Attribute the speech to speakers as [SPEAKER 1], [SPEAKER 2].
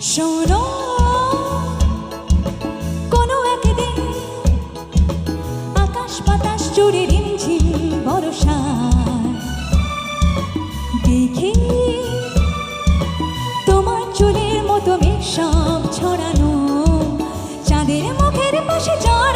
[SPEAKER 1] শোনো কোনো একদিন আকাশ বাতাস জুড়ে রিমঝিম বর্ষা দেখি তোমার চুলের মতো মেঘ সব ছড়ানো চাঁদের মুখের পাশে জল